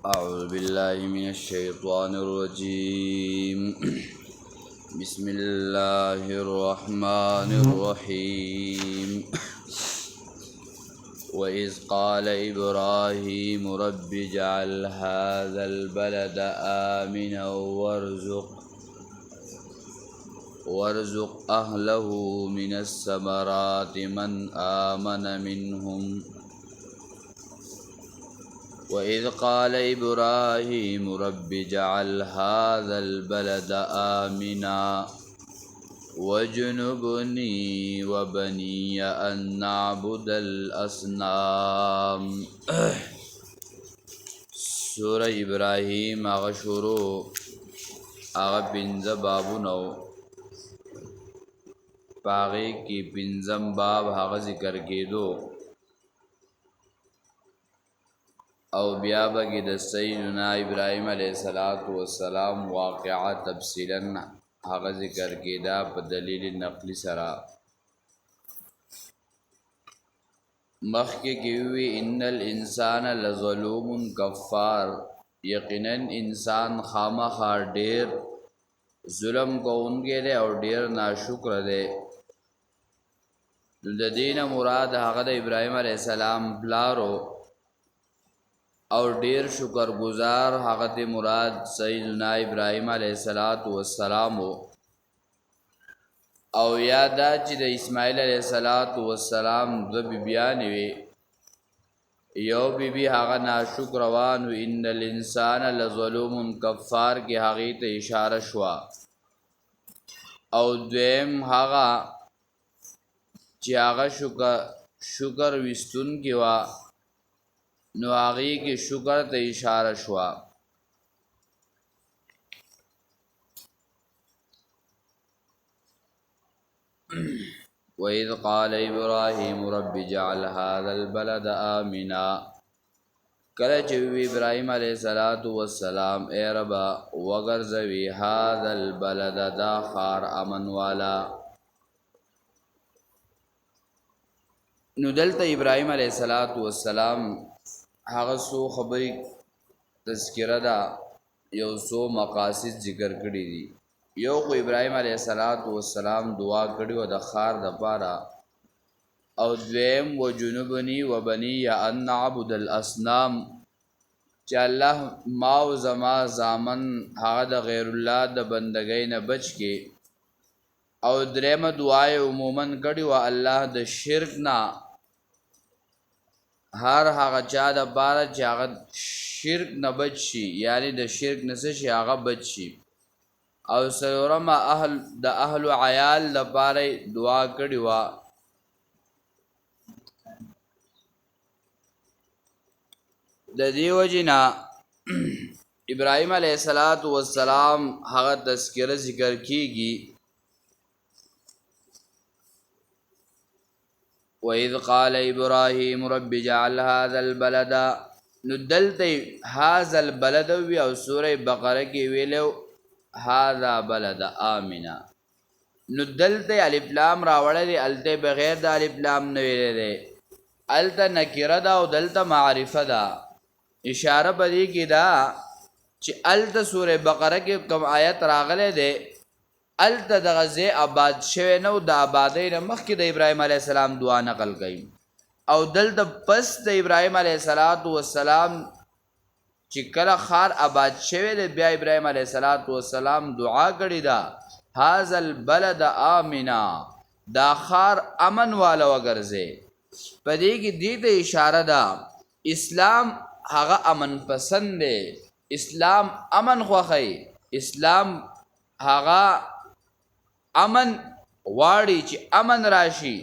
أعوذ بالله من الشيطان الرجيم بسم الله الرحمن الرحيم وإذ قال إبراهيم رب اجعل هذا البلد آمنا وارزق أهله من الثمرات من آمن منهم وإذ قال إبراهيم رب اجعل هذا البلد آمنا واجنبني وبني أن نعبد الأصنام سورة إبراهيم آغا شروع آغا پنځه بابونو پاغي کی پنځم باب هغه ذکر کېدو او بیا بگی د سیدنا ابراهیم علیہ السلام واقعہ تفصیلا هغه ذکر کېدا په دلیل نقلی سره مخکې کې وی ان الانسان لظلوم کفار یقینا انسان خامخا ډیر ظلم کوونکی دی او ډیر ناشکر دی د دین مراد هغه د ابراهیم علیہ السلام بلارو او ډیر شکر گزار هغه ته مراد سیدنا ابراهیم علیه السلام او یادا چې د اسماعیل علیه السلام د بیبیان وی یو بیبی هغه ناشکر روان ان الانسان لظلوم کفار کې هغه ته اشاره شوا او دویم هغه چې هغه شکر وستون کې وا نو آغی کی شکر ته اشاره شوا وَإِذْ قَالَ إِبْرَاهِيمُ رَبِّ اجْعَلْ هَذَا الْبَلَدَ آمِنًا کله چې ابراهیم علیه السلام اے ربا وګرځوي هذا البلد دا خار امن والا نو دلته ابراهیم علیه السلام هغه سو خبرې تذکرہ دا یو سو مقاصد ذکر کړی دي یو خو ابراهیم علیه السلام دعا کړی و د خار د پاره او دویم وجنبنی وبنی ان نعبد الاصنام چې الله ما او زما زامن هغه د غیر الله د بندګۍ نه بچ کې او درېمه دعا عموما کړی و الله د شرک نه هر هغه چا د بار چې هغه شرک نه بچ شي یعنی د شرک نه شي هغه بچ شي او سورم د اهل عیال د بار دعا کړی وا د دیو جنا ابراهیم علیه السلام هغه تذکرہ ذکر کیږي وَإِذْ قَالَ إِبْرَاهِيمُ رَبِّ اجْعَلْ هَذَا الْبَلَدَ ندلته هذا البلد وی او سوره بقره کې ویلو هذا بلد آمنا ندلته الف لام راوړل الته بغیر د الف لام نه ویلې الته نکره دا او دلته معرفه دا اشاره بدی کې دا چې الته سوره بقره کې کوم آیت راغله ده الته د غزه آباد شوه نو د آبادی نه مخکې د ابراهیم علیه السلام دعا نقل کړي او دلته پس د ابراهیم علیه السلام چې کله خار آباد شوه د بیا ابراهیم علیه السلام دعا کړي دا هاذا البلد آمنا دا خار امن والا وګرځي پدې کې دې ته اشاره ده اسلام هغه امن پسند دی اسلام امن خوخی اسلام هغه امن واړي چې امن راشي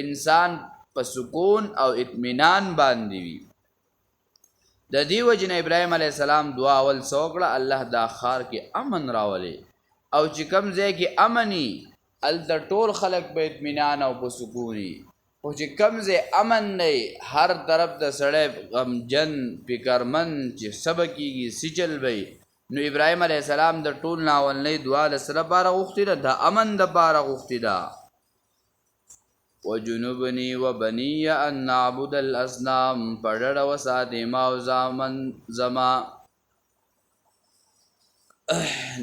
انسان په سکون او اطمینان باندې وي د دې وجنه ابراهیم علیه السلام دعا ول سوکړه الله دا خار کې امن راولي او چې کم ځای کې امني ال د ټول خلق په اطمینان او په سکوني او چې کم ځای امن نه هر طرف د سړی غمجن فکرمن چې سبکیږي سچل وي نو ابراهیم علیه السلام د ټول ناولنی دعا د سره بار غوښتي ده د امن د بار غوښتي ده وجنبني وبني ان نعبد الاصنام پړړ وساتې ما او زامن زما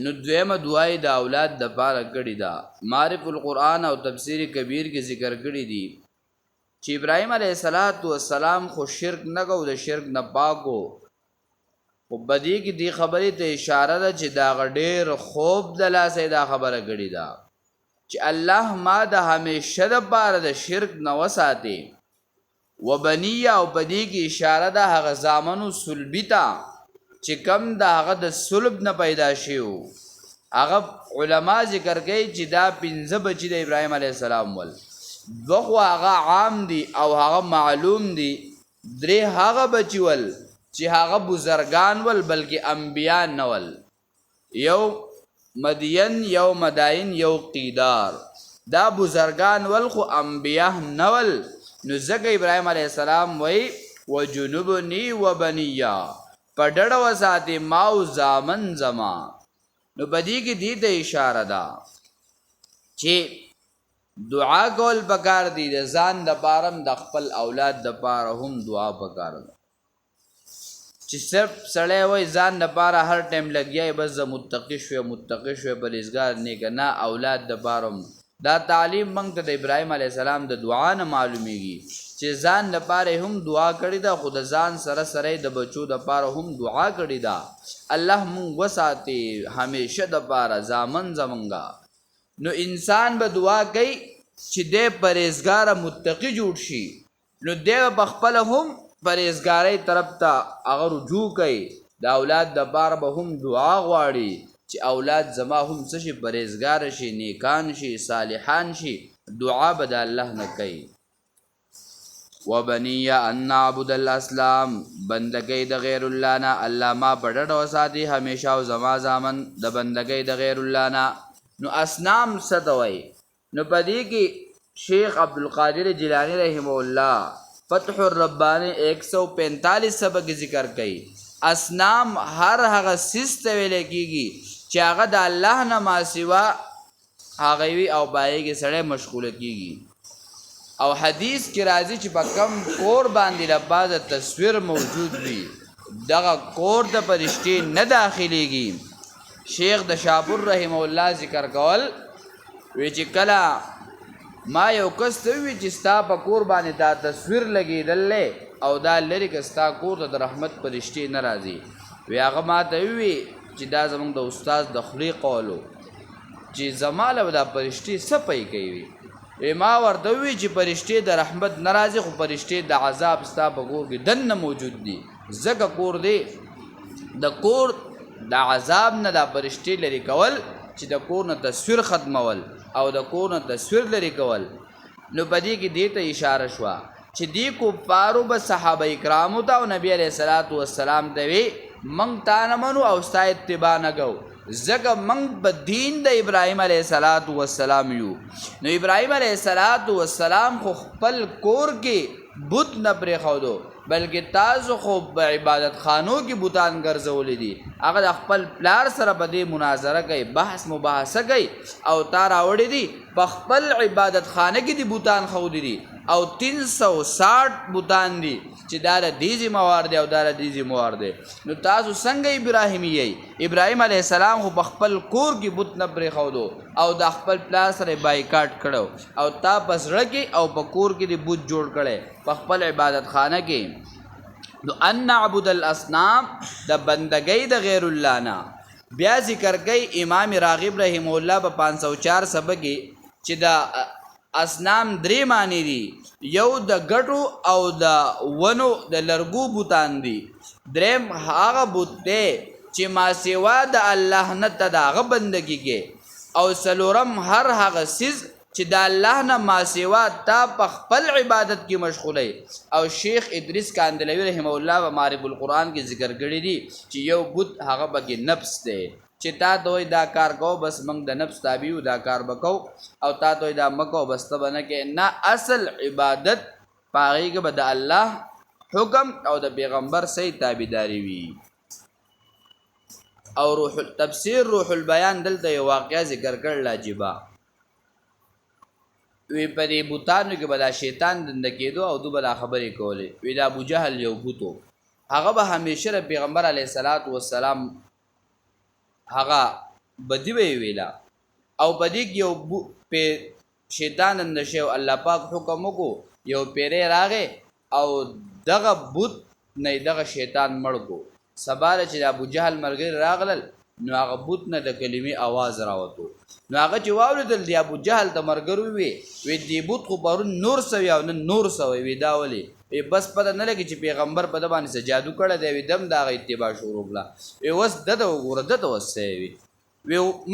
نو دویمه دعای د اولاد د پاره کړی دا معرف القرآن او تفسیر کبیر کې ذکر کړی دي چې ابراهیم علیه السلام خو شرک نه کو د شرک نه پاکو خو بدی کې دی خبرې ته اشاره ده چې دا غډیر خوب د لاسه دا خبره کړی دا چې الله ما د همیشه د پاره د شرک نه وساتي وبنیه او بدی کې اشاره ده هغه زامنو سلبی ته چې کم د هغه د صلب نه پیدا شیو هغه علما ذکر کوي چې دا 15 بچی د ابراهیم علیه السلام ول دوه هغه عام دي او هغه معلوم دي درې هغه بچی ول چې هغه بزرگان ول بلکې انبیا نه ول یو مدین یو مدائن یو قیدار دا بزرگان ول خو انبیا نه ول نو ځکه ابراهیم علیه السلام وای وجنبنی وبنیا پډړ وساتي ماو زامن زما نو بدی کې دې ته اشاره ده چې دعا کول پکار دي د ځان د پارم د خپل اولاد د پاره هم دعا پکار ده چې صرف سړی وای ځان د پاره هر ټیم لګیای بس متقی شو پرهیزګار نه کنا اولاد د پارم دا تعلیم موږ ته د ابراهیم علیه السلام د دعا نه معلومیږي چې ځان لپاره هم دعا کړی دا خود ځان سره سره د بچو د پاره هم دعا کړی دا الله مونږ وساتي همیشه د پاره زامن زمونږه نو انسان به دعا کوي چې د پرهیزګار متقی جوړ شي نو د بخپل هم پرهیزګاری طرف ته هغه رجوع کوي د اولاد د پاره به هم دعا غواړي چې اولاد زما هم څه شي پرهیزګار شي نیکان شي صالحان شي دعا به د الله نه کوي وبنی ان نعبد الاسلام بندګۍ د غیر الله نه الله ما پډړ وساتي همیشه او زما زامن د بندګۍ د غیر الله نه نو اسنام ستوي نو پدې کې شیخ عبدالقادر جیلانی رحمه الله فتح الربانی 145 سبق ذکر کړي اسنام هر هغه سیس ته ویل کېږي چې هغه د الله نه ما سوا هغه وی او پای کې سړی مشغوله کېږي او حدیث کې راځي چې په کم کور باندې لباز تصویر موجود وي دغه کور د پرشتي نه داخليږي شیخ د شابور رحمه الله ذکر کول وی چې کله ما یو کس ته وی چې ستا په کور باندې دا تصویر لګېدل او دا لري که ستا کور ته د رحمت پرشتي نه راځي وی هغه ما ته وی چې دا زمونږ د استاد د خلی قولو چې زماله دا پرشتي سپي کوي ما ورته وی چې پرشتي د رحمت ناراضي خو پرشتي د عذاب ستا په کور کې دنه موجود دي زګه کور دی د کور د عذاب نه د پرشتي لري کول چې د کور نه تصویر ختمول او د کور نه تصویر لري کول نو بدی کې دې ته اشاره شو چې دی کو پارو به صحابه کرامو ته او نبی عليه الصلاه والسلام ته وی مونږ تا نه منو او ستا اتباع نه کو زګه مونږ په دین د ابراهیم علیه السلام یو نو ابراهیم علیه السلام خو خپل کور کې بت نه پرې خودو بلکې تاسو خو په عبادت خانو کې بوتان ګرځولې دي هغه د خپل پلار سره په دې مناظره کوي بحث مباحثه کوي او تا راوړې دي په خپل عبادت خانه کې دي بوتان خودي دي او 360 بوتان دي چې دا د دیزي موار دی او دا د دیزي موار دی نو تاسو څنګه ابراهیمی یې ابراهیم علیه السلام خو په خپل کور کې بت نه پرې خودو او د خپل پلار سره بایکاټ کړو او تا پس رکی او په کور کې دی بت جوړ کړي په خپل عبادت خانه کې نو ان نعبد الاصنام د بندګۍ د غیر الله نه بیا ذکر کوي امام راغب رحم الله په 504 سبق چې دا اسنام درې معنی دي یو د ګټو او د ونو د لرګو بوتان دي دریم هغه بوت دی چې ما سوا د الله نه تداغه بندګي کې او سلورم هر هغه سیز چې د الله نه ما سوا تا په خپل عبادت کې مشغولې او شیخ ادریس کاندلوی رحم الله و معرب القرآن کې ذکر کړی دي چې یو بوت هغه بګي نفس دی چې تا دوی دا کار کو بس موږ د نفس تابعو دا کار وکاو او تا دوی دا مکو بس ته بنه کې نه اصل عبادت پاغي کې بد الله حکم او د پیغمبر صحیح تابعداري وي او تفسیر روح البیان دلته یو واقعا ذکر کړل لاجبا وی په دې بوتانو کې بدا شیطان دند کېدو او دوی بلا خبرې کولې وی دا ابو جهل یو بوتو هغه به همیشه پیغمبر علیه الصلاۃ والسلام هغه بدی به ویلا او بدی یو په شیطان نشه او الله پاک حکم وکړو یو پیره راغې او دغه بوت نه دغه شیطان مړ کو سباله چې ابو جهل مرګ راغلل نو هغه بوت نه د کلمې आवाज راوته نو هغه چې واولیدل دی ابو جهل ته مرګ وی دی بوت خو پرون نور سوي او نور سوي وی دا ولي بس پته نه لګي چې پیغمبر په د باندې جادو کړی دی وی دم دا اتباع شروع کړه وی وس دته وګوره دته وسه وی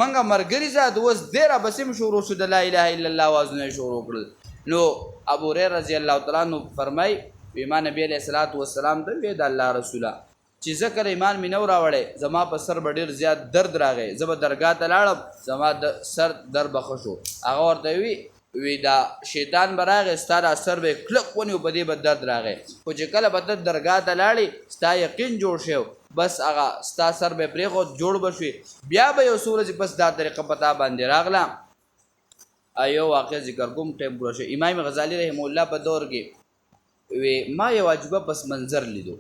منګه مرګري زاد وس ډیره بسم شروع شو د لا اله الا الله وازنه شروع کړل نو ابو هريره رضی الله تعالی عنہ فرمای ایمان نبی علیہ الصلوۃ والسلام ته وی د الله رسوله چې ذکر ایمان مې نو راوړې زما په سر ډیر زیات درد راغی زما درګه ته لاړم زما د سر در بخښو هغه ورته وی دا شیطان براغه ستاره اثر به کلک ونیو په دې به درد راغی خو چې کله به درګه ته لاړې ستا یقین جوړ شو بس هغه ستا سر به پرې خو جوړ بشوي بیا به یو سورج بس دا طریقه پتا باندې راغله ایو واقع ذکر کوم ټیم پوره شو امام غزالی رحم الله په دور کې وی ما یو عجبه پس منظر لیدو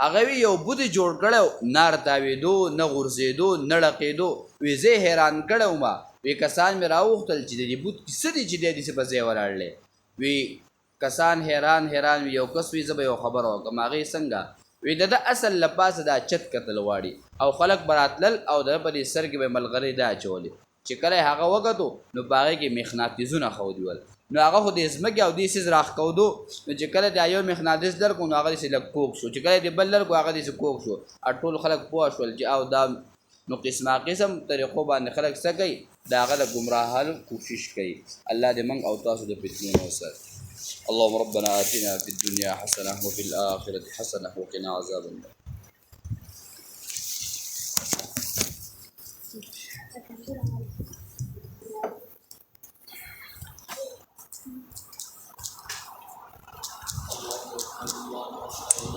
هغه یو بوت جوړ کړو نار تاویدو نه غورځیدو نه لقیدو وی زه حیران کړو ما وی کسان مې راوختل چې د بوت کیسه دي چې د دې په ځای ولاړلې وی کسان حیران وی یو کس وی زبې یو خبر او کماغي څنګه وی د اصل لپاسه دا چت کتل واړي او خلق براتل او د په دې سر کې به ملغری دا چولې چې کله هغه وګتو نو باغې کې مخناطیزونه خو دیول نو هغه خو دې اسمه کې او دې سیز راخ کودو نو چې کله د یو مخناطیس در کو نو هغه دې لک کوک شو چې کله دې بل در کو هغه دې کوک شو ټول خلق پوه شول چې او دا نو قسم طریقو باندې خلق سګي دا هغه د گمراهانو کوشش کوي الله دې موږ او تاسو د فتنو وسر اللهم ربنا آتنا في الدنيا حسنة وفي الآخرة حسنة وقنا عذاب النار Allah